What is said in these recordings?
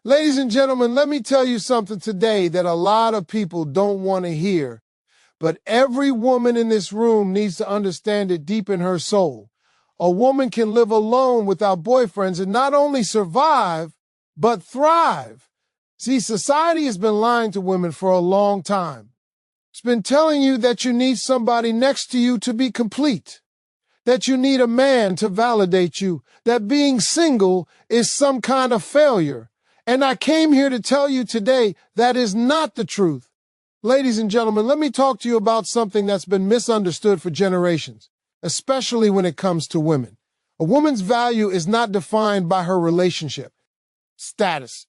Ladies and gentlemen, let me tell you something today that a lot of people don't want to hear, but every woman in this room needs to understand it deep in her soul. A woman can live alone without boyfriends and not only survive, but thrive. See, society has been lying to women for a long time. It's been telling you that you need somebody next to you to be complete, that you need a man to validate you, that being single is some kind of failure. And I came here to tell you today that is not the truth. Ladies and gentlemen, let me talk to you about something that's been misunderstood for generations, especially when it comes to women. A woman's value is not defined by her relationship status.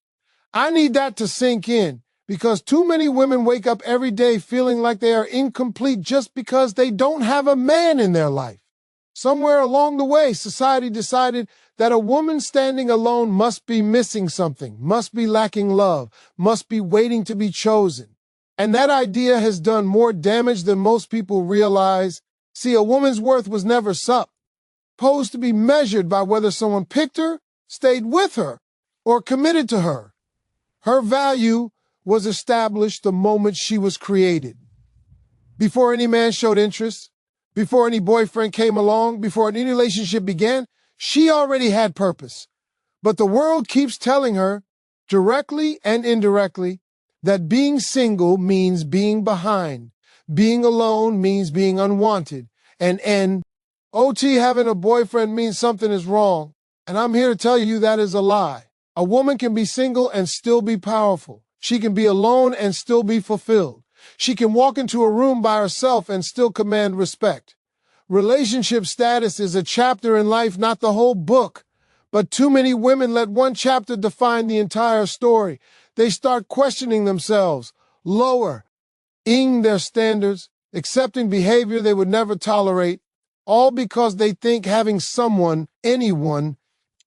I need that to sink in because too many women wake up every day feeling like they are incomplete just because they don't have a man in their life. Somewhere along the way, society decided that a woman standing alone must be missing something, must be lacking love, must be waiting to be chosen. And that idea has done more damage than most people realize. See, a woman's worth was never supposed to be measured by whether someone picked her, stayed with her, or committed to her. Her value was established the moment she was created. Before any man showed interest, before any boyfriend came along, before any relationship began, she already had purpose. But the world keeps telling her, directly and indirectly, that being single means being behind. Being alone means being unwanted. And OT having a boyfriend means something is wrong. And I'm here to tell you that is a lie. A woman can be single and still be powerful. She can be alone and still be fulfilled. She can walk into a room by herself and still command respect. Relationship status is a chapter in life, not the whole book. But too many women let one chapter define the entire story. They start questioning themselves, lowering their standards, accepting behavior they would never tolerate, all because they think having someone, anyone,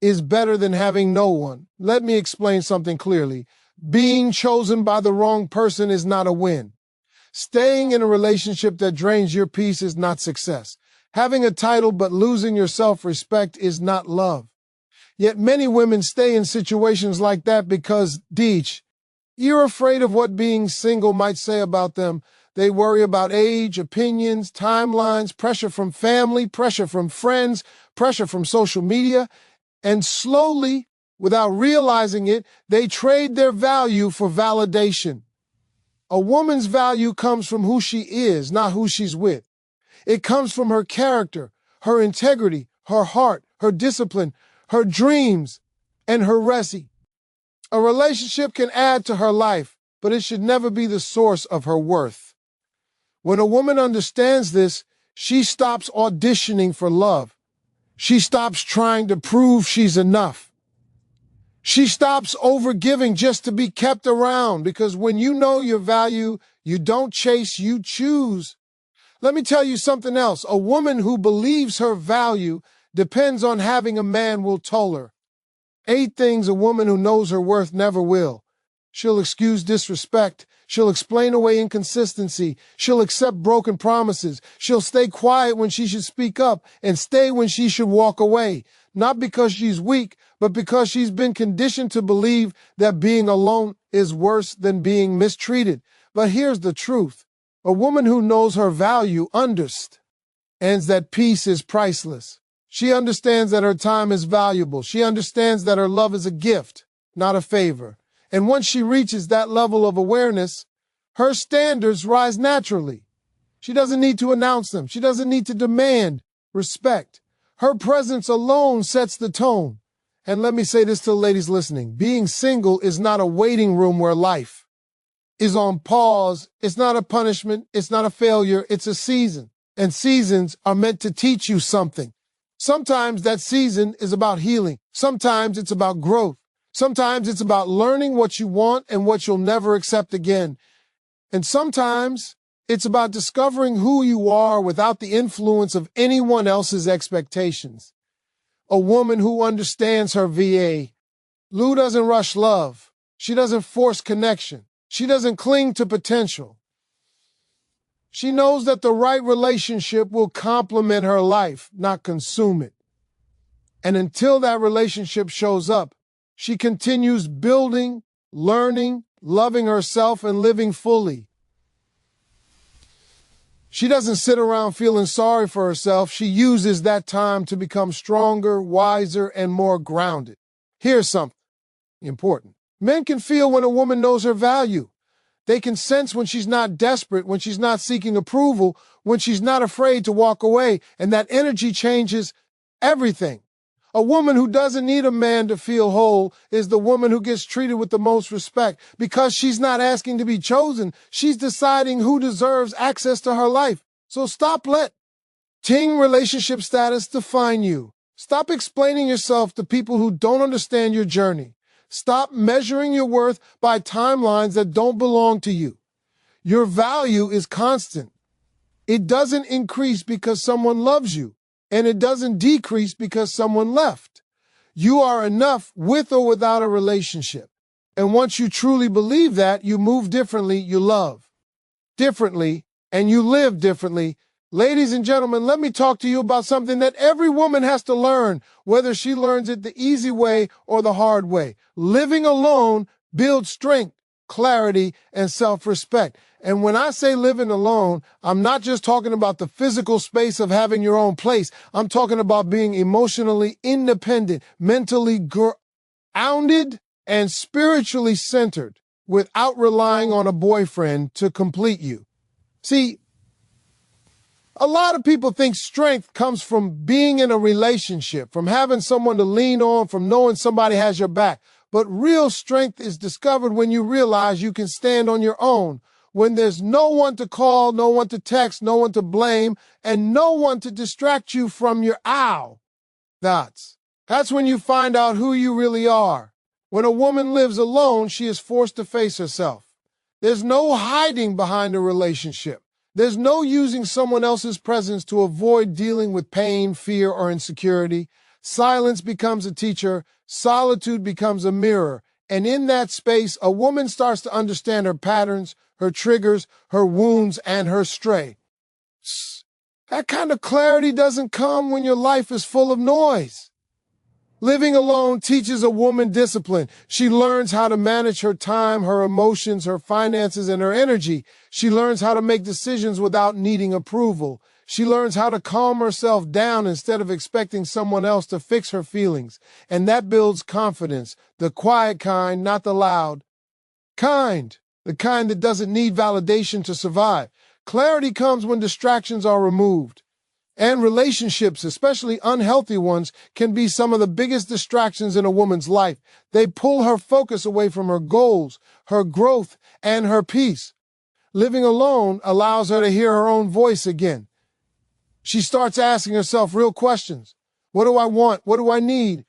is better than having no one. Let me explain something clearly. Being chosen by the wrong person is not a win. Staying in a relationship that drains your peace is not success. Having a title but losing your self-respect is not love. Yet many women stay in situations like that because, Deech, you're afraid of what being single might say about them. They worry about age, opinions, timelines, pressure from family, pressure from friends, pressure from social media, and slowly, without realizing it, they trade their value for validation. A woman's value comes from who she is, not who she's with. It comes from her character, her integrity, her heart, her discipline, her dreams, and her resi. A relationship can add to her life, but it should never be the source of her worth. When a woman understands this, she stops auditioning for love. She stops trying to prove she's enough. She stops overgiving just to be kept around, because when you know your value, you don't chase, you choose. Let me tell you something else. A woman who believes her value depends on having a man will tell her. 8 things a woman who knows her worth never will. She'll excuse disrespect. She'll explain away inconsistency. She'll accept broken promises. She'll stay quiet when she should speak up and stay when she should walk away. Not because she's weak, but because she's been conditioned to believe that being alone is worse than being mistreated. But here's the truth. A woman who knows her value understands that peace is priceless. She understands that her time is valuable. She understands that her love is a gift, not a favor. And once she reaches that level of awareness, her standards rise naturally. She doesn't need to announce them. She doesn't need to demand respect. Her presence alone sets the tone. And let me say this to the ladies listening. Being single is not a waiting room where life is on pause. It's not a punishment. It's not a failure. It's a season. And seasons are meant to teach you something. Sometimes that season is about healing. Sometimes it's about growth. Sometimes it's about learning what you want and what you'll never accept again. And sometimes it's about discovering who you are without the influence of anyone else's expectations. A woman who understands her VA. Lou doesn't rush love. She doesn't force connection. She doesn't cling to potential. She knows that the right relationship will complement her life, not consume it. And until that relationship shows up, She continues building, learning, loving herself, and living fully. She doesn't sit around feeling sorry for herself. She uses that time to become stronger, wiser, and more grounded. Here's something important. Men can feel when a woman knows her value. They can sense when she's not desperate, when she's not seeking approval, when she's not afraid to walk away, and that energy changes everything. A woman who doesn't need a man to feel whole is the woman who gets treated with the most respect because she's not asking to be chosen. She's deciding who deserves access to her life. So stop letting relationship status define you. Stop explaining yourself to people who don't understand your journey. Stop measuring your worth by timelines that don't belong to you. Your value is constant. It doesn't increase because someone loves you, and it doesn't decrease because someone left. You are enough with or without a relationship. And once you truly believe that, you move differently, you love differently, and you live differently. Ladies and gentlemen, let me talk to you about something that every woman has to learn, whether she learns it the easy way or the hard way. Living alone builds strength, clarity, and self-respect. And when I say living alone, I'm not just talking about the physical space of having your own place. I'm talking about being emotionally independent, mentally grounded, and spiritually centered without relying on a boyfriend to complete you. See, a lot of people think strength comes from being in a relationship, from having someone to lean on, from knowing somebody has your back. But real strength is discovered when you realize you can stand on your own, when there's no one to call, no one to text, no one to blame, and no one to distract you from your thoughts. That's when you find out who you really are. When a woman lives alone, she is forced to face herself. There's no hiding behind a relationship. There's no using someone else's presence to avoid dealing with pain, fear, or insecurity. Silence becomes a teacher. Solitude becomes a mirror. And in that space, a woman starts to understand her patterns, her triggers, her wounds, and her stray. That kind of clarity doesn't come when your life is full of noise. Living alone teaches a woman discipline. She learns how to manage her time, her emotions, her finances, and her energy. She learns how to make decisions without needing approval. She learns how to calm herself down instead of expecting someone else to fix her feelings. And that builds confidence, the quiet kind, not the loud kind, the kind that doesn't need validation to survive. Clarity comes when distractions are removed. And relationships, especially unhealthy ones, can be some of the biggest distractions in a woman's life. They pull her focus away from her goals, her growth, and her peace. Living alone allows her to hear her own voice again. She starts asking herself real questions. What do I want? What do I need?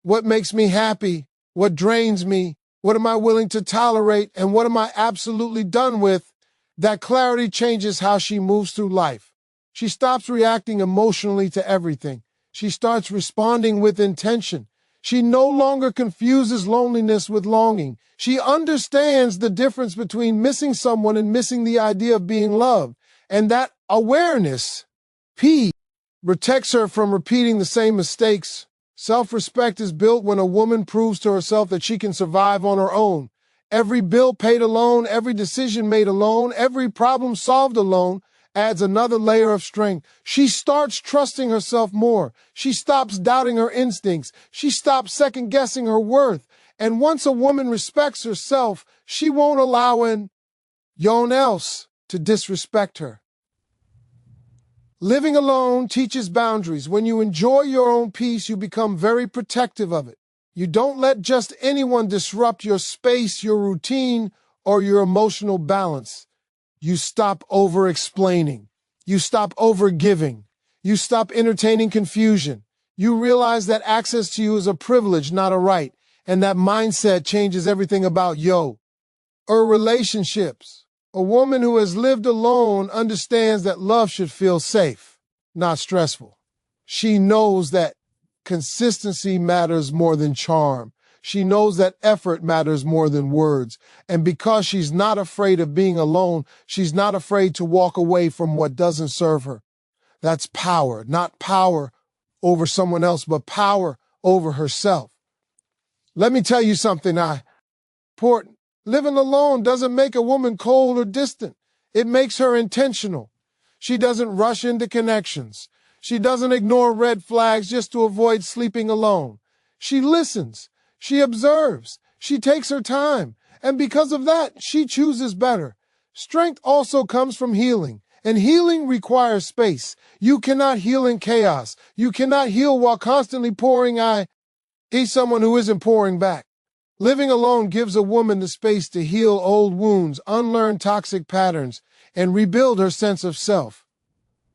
What makes me happy? What drains me? What am I willing to tolerate? And what am I absolutely done with? That clarity changes how she moves through life. She stops reacting emotionally to everything. She starts responding with intention. She no longer confuses loneliness with longing. She understands the difference between missing someone and missing the idea of being loved. And that awareness, peace, protects her from repeating the same mistakes. Self-respect is built when a woman proves to herself that she can survive on her own. Every bill paid alone, every decision made alone, every problem solved alone adds another layer of strength. She starts trusting herself more. She stops doubting her instincts. She stops second-guessing her worth. And once a woman respects herself, she won't allow anyone else to disrespect her. Living alone teaches boundaries. When you enjoy your own peace, you become very protective of it. You don't let just anyone disrupt your space, your routine, or your emotional balance. You stop over-explaining. You stop over-giving. You stop entertaining confusion. You realize that access to you is a privilege, not a right. And that mindset changes everything about relationships. A woman who has lived alone understands that love should feel safe, not stressful. She knows that consistency matters more than charm. She knows that effort matters more than words. And because she's not afraid of being alone, she's not afraid to walk away from what doesn't serve her. That's power, not power over someone else, but power over herself. Let me tell you something important. Living alone doesn't make a woman cold or distant. It makes her intentional. She doesn't rush into connections. She doesn't ignore red flags just to avoid sleeping alone. She listens. She observes. She takes her time. And because of that, she chooses better. Strength also comes from healing. And healing requires space. You cannot heal in chaos. You cannot heal while constantly pouring someone who isn't pouring back. Living alone gives a woman the space to heal old wounds, unlearn toxic patterns, and rebuild her sense of self.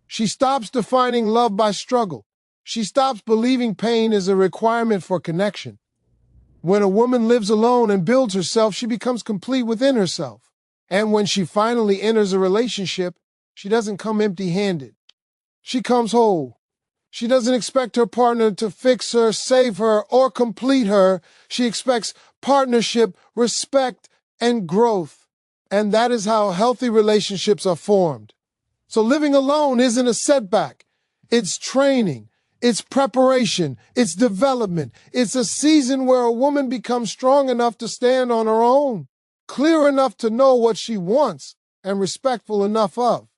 She stops defining love by struggle. She stops believing pain is a requirement for connection. When a woman lives alone and builds herself, she becomes complete within herself. And when she finally enters a relationship, she doesn't come empty-handed. She comes whole. She doesn't expect her partner to fix her, save her, or complete her. She expects partnership, respect, and growth. And that is how healthy relationships are formed. So living alone isn't a setback. It's training. It's preparation. It's development. It's a season where a woman becomes strong enough to stand on her own, clear enough to know what she wants, and respectful enough of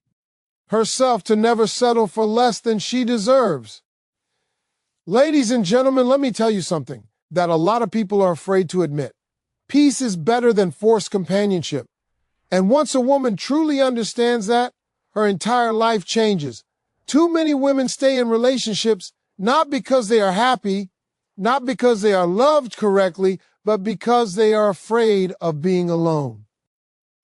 herself to never settle for less than she deserves. Ladies and gentlemen, let me tell you something that a lot of people are afraid to admit. Peace is better than forced companionship. And once a woman truly understands that, her entire life changes. Too many women stay in relationships not because they are happy, not because they are loved correctly, but because they are afraid of being alone.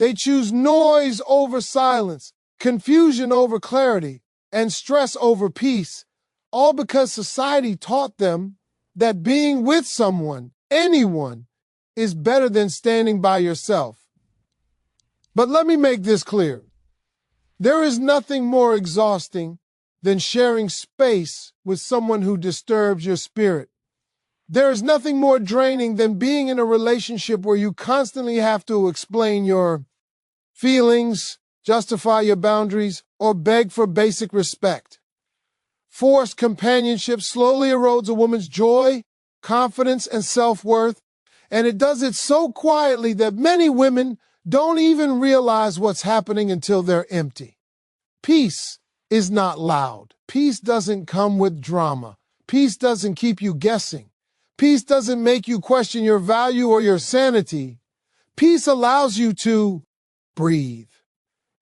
They choose noise over silence, confusion over clarity, and stress over peace, all because society taught them that being with someone, anyone, is better than standing by yourself. But let me make this clear. There is nothing more exhausting than sharing space with someone who disturbs your spirit. There is nothing more draining than being in a relationship where you constantly have to explain your feelings, justify your boundaries, or beg for basic respect. Forced companionship slowly erodes a woman's joy, confidence, and self-worth, and it does it so quietly that many women don't even realize what's happening until they're empty. Peace is not loud. Peace doesn't come with drama. Peace doesn't keep you guessing. Peace doesn't make you question your value or your sanity. Peace allows you to breathe.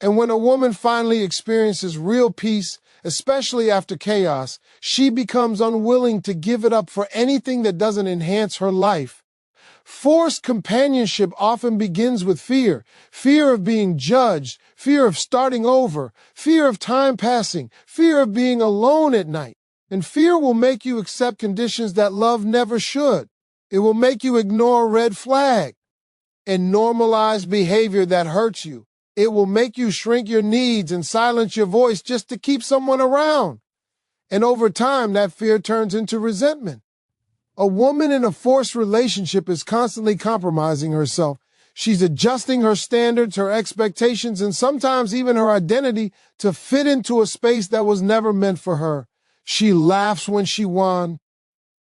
And when a woman finally experiences real peace, especially after chaos, she becomes unwilling to give it up for anything that doesn't enhance her life. Forced companionship often begins with fear. Fear of being judged, fear of starting over, fear of time passing, fear of being alone at night. And fear will make you accept conditions that love never should. It will make you ignore red flag and normalize behavior that hurts you. It will make you shrink your needs and silence your voice just to keep someone around. And over time, that fear turns into resentment. A woman in a forced relationship is constantly compromising herself. She's adjusting her standards, her expectations, and sometimes even her identity to fit into a space that was never meant for her. She laughs when she wants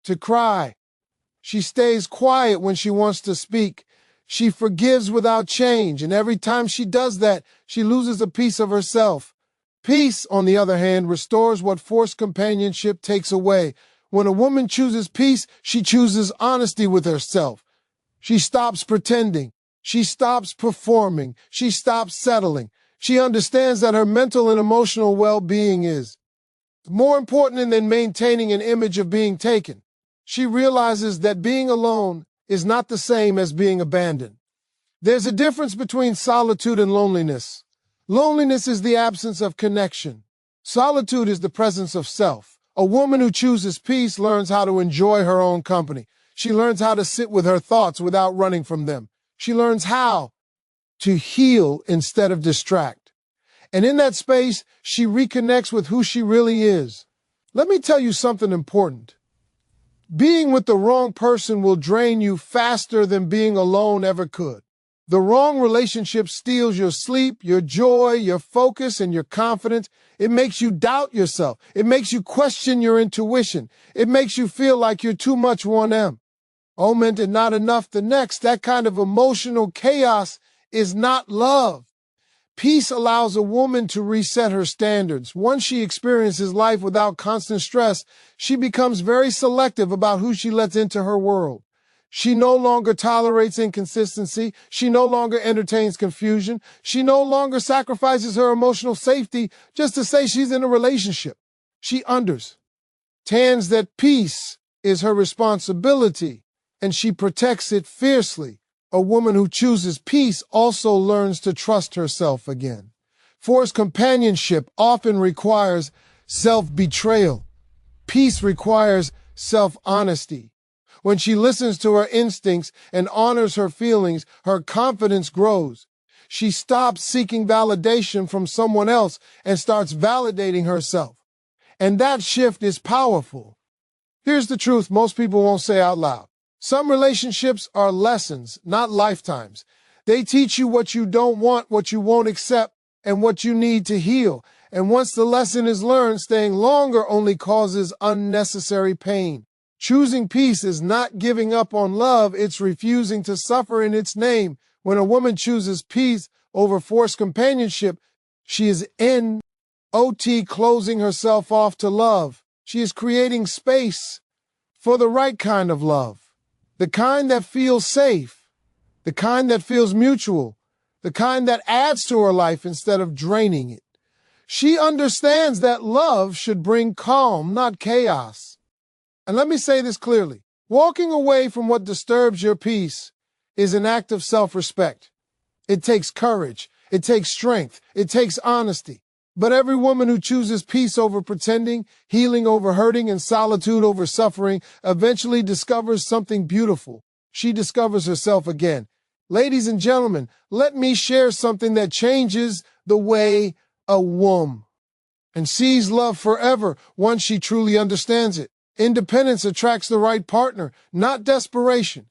to cry. She stays quiet when she wants to speak. She forgives without change, and every time she does that, she loses a piece of herself. Peace, on the other hand, restores what forced companionship takes away. When a woman chooses peace, she chooses honesty with herself. She stops pretending. She stops performing. She stops settling. She understands that her mental and emotional well-being is more important than maintaining an image of being taken. She realizes that being alone is not the same as being abandoned. There's a difference between solitude and loneliness. Loneliness is the absence of connection. Solitude is the presence of self. A woman who chooses peace learns how to enjoy her own company. She learns how to sit with her thoughts without running from them. She learns how to heal instead of distract. And in that space, she reconnects with who she really is. Let me tell you something important. Being with the wrong person will drain you faster than being alone ever could. The wrong relationship steals your sleep, your joy, your focus, and your confidence. It makes you doubt yourself. It makes you question your intuition. It makes you feel like you're too much 1M. Oh, meant it not enough the next. That kind of emotional chaos is not love. Peace allows a woman to reset her standards. Once she experiences life without constant stress, she becomes very selective about who she lets into her world. She no longer tolerates inconsistency. She no longer entertains confusion. She no longer sacrifices her emotional safety just to say she's in a relationship. She understands that peace is her responsibility, and she protects it fiercely. A woman who chooses peace also learns to trust herself again. Forced companionship often requires self-betrayal. Peace requires self-honesty. When she listens to her instincts and honors her feelings, her confidence grows. She stops seeking validation from someone else and starts validating herself. And that shift is powerful. Here's the truth most people won't say out loud. Some relationships are lessons, not lifetimes. They teach you what you don't want, what you won't accept, and what you need to heal. And once the lesson is learned, staying longer only causes unnecessary pain. Choosing peace is not giving up on love, it's refusing to suffer in its name. When a woman chooses peace over forced companionship, she is closing herself off to love. She is creating space for the right kind of love. The kind that feels safe, the kind that feels mutual, the kind that adds to her life instead of draining it. She understands that love should bring calm, not chaos. And let me say this clearly. Walking away from what disturbs your peace is an act of self-respect. It takes courage. It takes strength. It takes honesty. But every woman who chooses peace over pretending, healing over hurting, and solitude over suffering eventually discovers something beautiful. She discovers herself again. Ladies and gentlemen, let me share something that changes the way a woman and sees love forever once she truly understands it. Independence attracts the right partner, not desperation.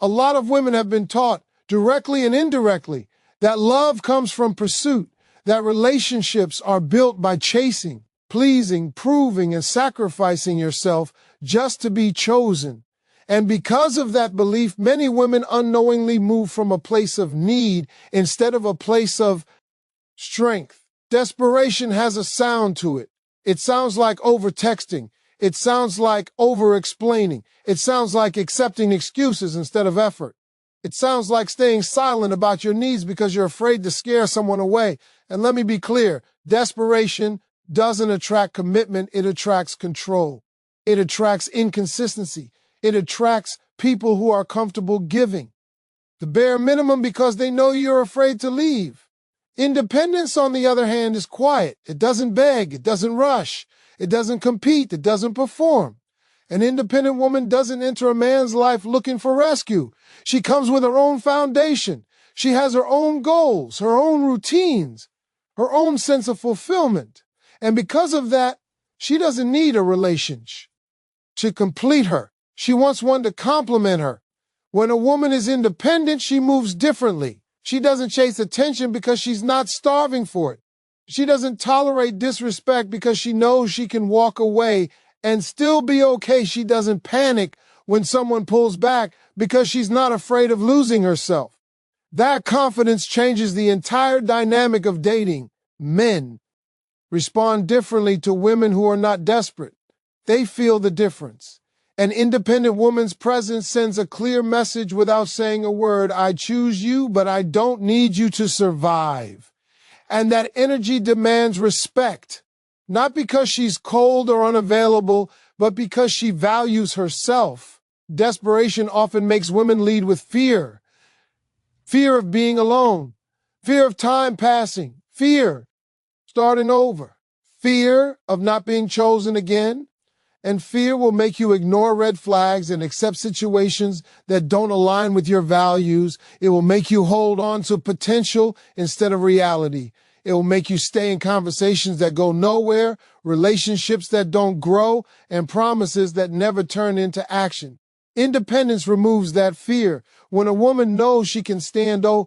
A lot of women have been taught, directly and indirectly, that love comes from pursuit, that relationships are built by chasing, pleasing, proving, and sacrificing yourself just to be chosen. And because of that belief, many women unknowingly move from a place of need instead of a place of strength. Desperation has a sound to it. It sounds like over-texting. It sounds like over-explaining. It sounds like accepting excuses instead of effort. It sounds like staying silent about your needs because you're afraid to scare someone away. And let me be clear, desperation doesn't attract commitment, it attracts control. It attracts inconsistency. It attracts people who are comfortable giving the bare minimum because they know you're afraid to leave. Independence, on the other hand, is quiet. It doesn't beg. It doesn't rush. It doesn't compete. It doesn't perform. An independent woman doesn't enter a man's life looking for rescue. She comes with her own foundation. She has her own goals, her own routines, her own sense of fulfillment. And because of that, she doesn't need a relationship to complete her. She wants one to complement her. When a woman is independent, she moves differently. She doesn't chase attention because she's not starving for it. She doesn't tolerate disrespect because she knows she can walk away and still be okay. She doesn't panic when someone pulls back because she's not afraid of losing herself. That confidence changes the entire dynamic of dating. Men respond differently to women who are not desperate. They feel the difference. An independent woman's presence sends a clear message without saying a word. I choose you, but I don't need you to survive. And that energy demands respect, not because she's cold or unavailable, but because she values herself. Desperation often makes women lead with fear. Fear of being alone, fear of time passing, fear starting over, fear of not being chosen again. And fear will make you ignore red flags and accept situations that don't align with your values. It will make you hold on to potential instead of reality. It will make you stay in conversations that go nowhere, relationships that don't grow, and promises that never turn into action. Independence removes that fear. When a woman knows she can stand on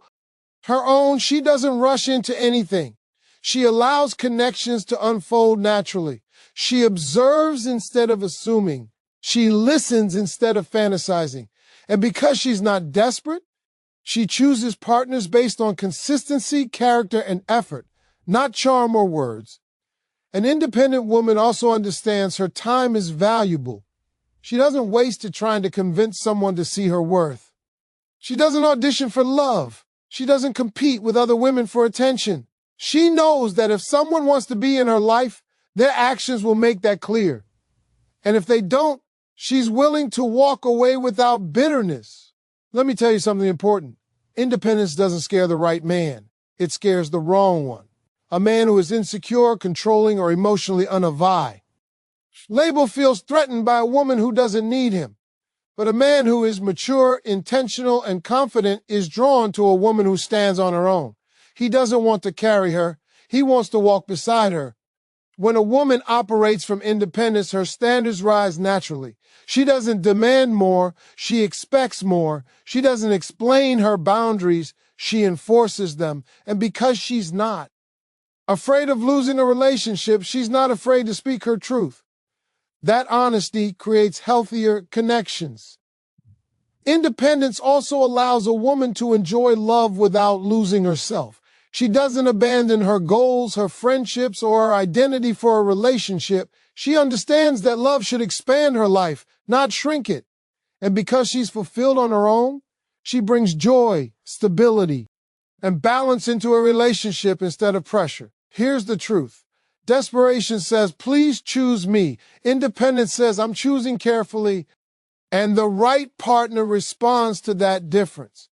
her own, she doesn't rush into anything. She allows connections to unfold naturally. She observes instead of assuming. She listens instead of fantasizing. And because she's not desperate, she chooses partners based on consistency, character, and effort, not charm or words. An independent woman also understands her time is valuable. She doesn't waste it trying to convince someone to see her worth. She doesn't audition for love. She doesn't compete with other women for attention. She knows that if someone wants to be in her life, their actions will make that clear. And if they don't, she's willing to walk away without bitterness. Let me tell you something important. Independence doesn't scare the right man. It scares the wrong one. A man who is insecure, controlling, or emotionally unavailing. Label feels threatened by a woman who doesn't need him. But a man who is mature, intentional, and confident is drawn to a woman who stands on her own. He doesn't want to carry her. He wants to walk beside her. When a woman operates from independence, her standards rise naturally. She doesn't demand more. She expects more. She doesn't explain her boundaries. She enforces them. And because she's not afraid of losing a relationship, she's not afraid to speak her truth. That honesty creates healthier connections. Independence also allows a woman to enjoy love without losing herself. She doesn't abandon her goals, her friendships, or her identity for a relationship. She understands that love should expand her life, not shrink it. And because she's fulfilled on her own, she brings joy, stability, and balance into a relationship instead of pressure. Here's the truth. Desperation says, please choose me. Independence says, I'm choosing carefully. And the right partner responds to that difference.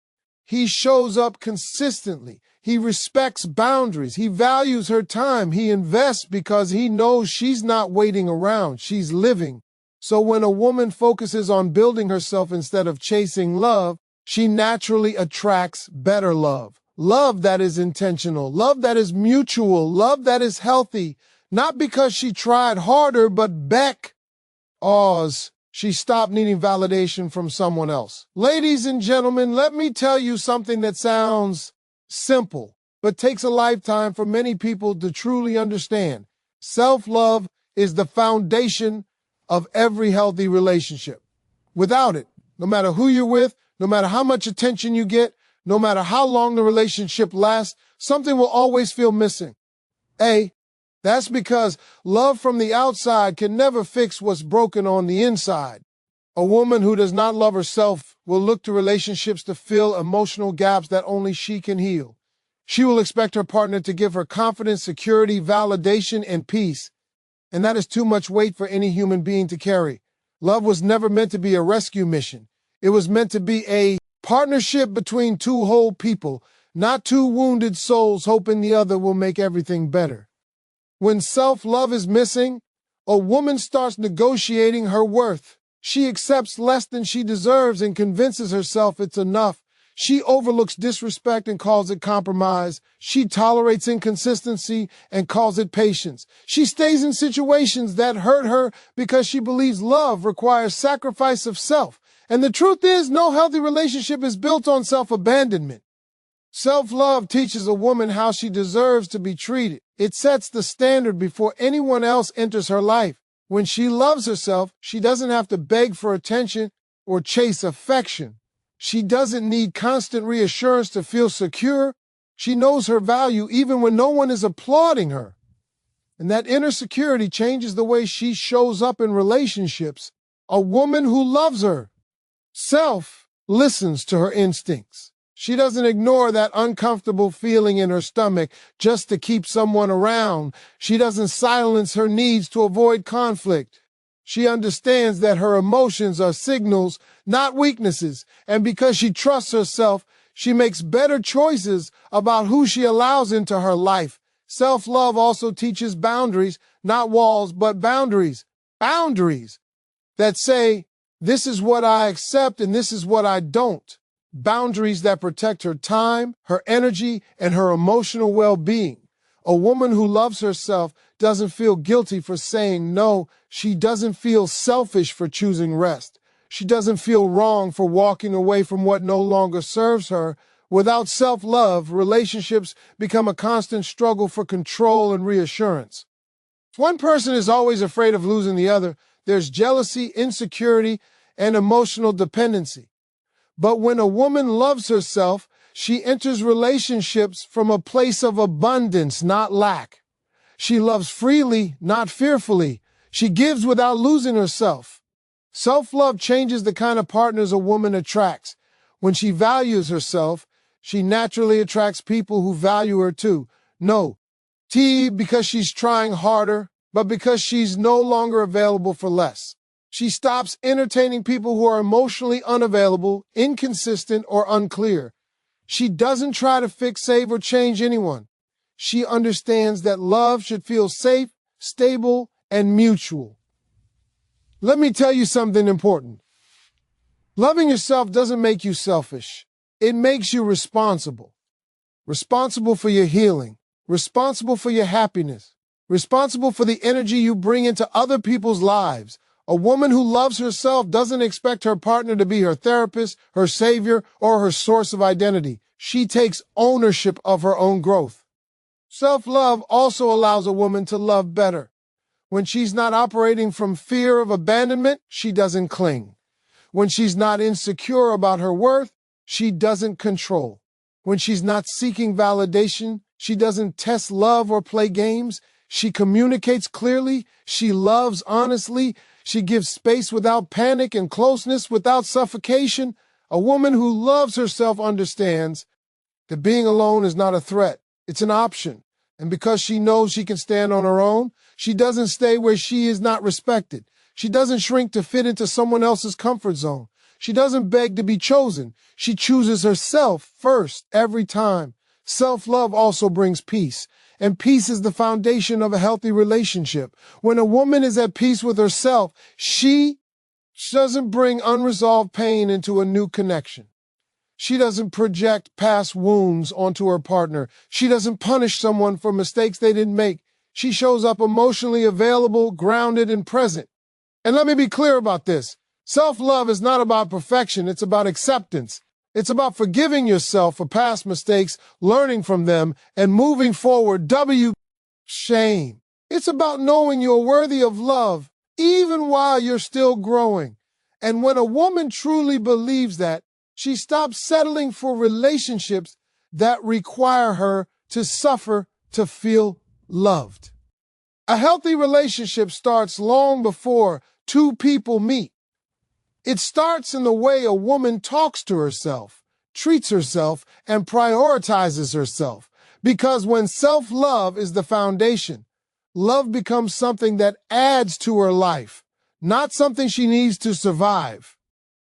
He shows up consistently. He respects boundaries. He values her time. He invests because he knows she's not waiting around. She's living. So when a woman focuses on building herself instead of chasing love, she naturally attracts better love. Love that is intentional, love that is mutual, love that is healthy, not because she tried harder, but because she stopped needing validation from someone else. Ladies and gentlemen, let me tell you something that sounds simple, but takes a lifetime for many people to truly understand. Self-love is the foundation of every healthy relationship. Without it, no matter who you're with, no matter how much attention you get, no matter how long the relationship lasts, something will always feel missing. That's because love from the outside can never fix what's broken on the inside. A woman who does not love herself will look to relationships to fill emotional gaps that only she can heal. She will expect her partner to give her confidence, security, validation, and peace. And that is too much weight for any human being to carry. Love was never meant to be a rescue mission. It was meant to be a partnership between two whole people, not two wounded souls hoping the other will make everything better. When self-love is missing, a woman starts negotiating her worth. She accepts less than she deserves and convinces herself it's enough. She overlooks disrespect and calls it compromise. She tolerates inconsistency and calls it patience. She stays in situations that hurt her because she believes love requires sacrifice of self. And the truth is, no healthy relationship is built on self-abandonment. Self-love teaches a woman how she deserves to be treated. It sets the standard before anyone else enters her life. When she loves herself, she doesn't have to beg for attention or chase affection. She doesn't need constant reassurance to feel secure. She knows her value even when no one is applauding her. And that inner security changes the way she shows up in relationships. A woman who loves herself listens to her instincts. She doesn't ignore that uncomfortable feeling in her stomach just to keep someone around. She doesn't silence her needs to avoid conflict. She understands that her emotions are signals, not weaknesses. And because she trusts herself, she makes better choices about who she allows into her life. Self-love also teaches boundaries, not walls, but boundaries. Boundaries that say, this is what I accept and this is what I don't. Boundaries that protect her time, her energy, and her emotional well-being. A woman who loves herself doesn't feel guilty for saying no. She doesn't feel selfish for choosing rest. She doesn't feel wrong for walking away from what no longer serves her. Without self-love, relationships become a constant struggle for control and reassurance. If one person is always afraid of losing the other, there's jealousy, insecurity, and emotional dependency. But when a woman loves herself, she enters relationships from a place of abundance, not lack. She loves freely, not fearfully. She gives without losing herself. Self-love changes the kind of partners a woman attracts. When she values herself, she naturally attracts people who value her too. No, because she's trying harder, but because she's no longer available for less. She stops entertaining people who are emotionally unavailable, inconsistent, or unclear. She doesn't try to fix, save, or change anyone. She understands that love should feel safe, stable, and mutual. Let me tell you something important. Loving yourself doesn't make you selfish. It makes you responsible. Responsible for your healing. Responsible for your happiness. Responsible for the energy you bring into other people's lives. A woman who loves herself doesn't expect her partner to be her therapist, her savior, or her source of identity. She takes ownership of her own growth. Self-love also allows a woman to love better. When she's not operating from fear of abandonment, she doesn't cling. When she's not insecure about her worth, she doesn't control. When she's not seeking validation, she doesn't test love or play games. She communicates clearly. She loves honestly. She gives space without panic and closeness without suffocation. A woman who loves herself understands that being alone is not a threat. It's an option. And because she knows she can stand on her own, she doesn't stay where she is not respected. She doesn't shrink to fit into someone else's comfort zone. She doesn't beg to be chosen. She chooses herself first every time. Self-love also brings peace, and peace is the foundation of a healthy relationship. When a woman is at peace with herself, she doesn't bring unresolved pain into a new connection. She doesn't project past wounds onto her partner. She doesn't punish someone for mistakes they didn't make. She shows up emotionally available, grounded, and present. And let me be clear about this. Self-love is not about perfection. It's about acceptance. It's about forgiving yourself for past mistakes, learning from them, and moving forward. Shame. It's about knowing you're worthy of love, even while you're still growing. And when a woman truly believes that, she stops settling for relationships that require her to suffer to feel loved. A healthy relationship starts long before two people meet. It starts in the way a woman talks to herself, treats herself, and prioritizes herself. Because when self-love is the foundation, love becomes something that adds to her life, not something she needs to survive.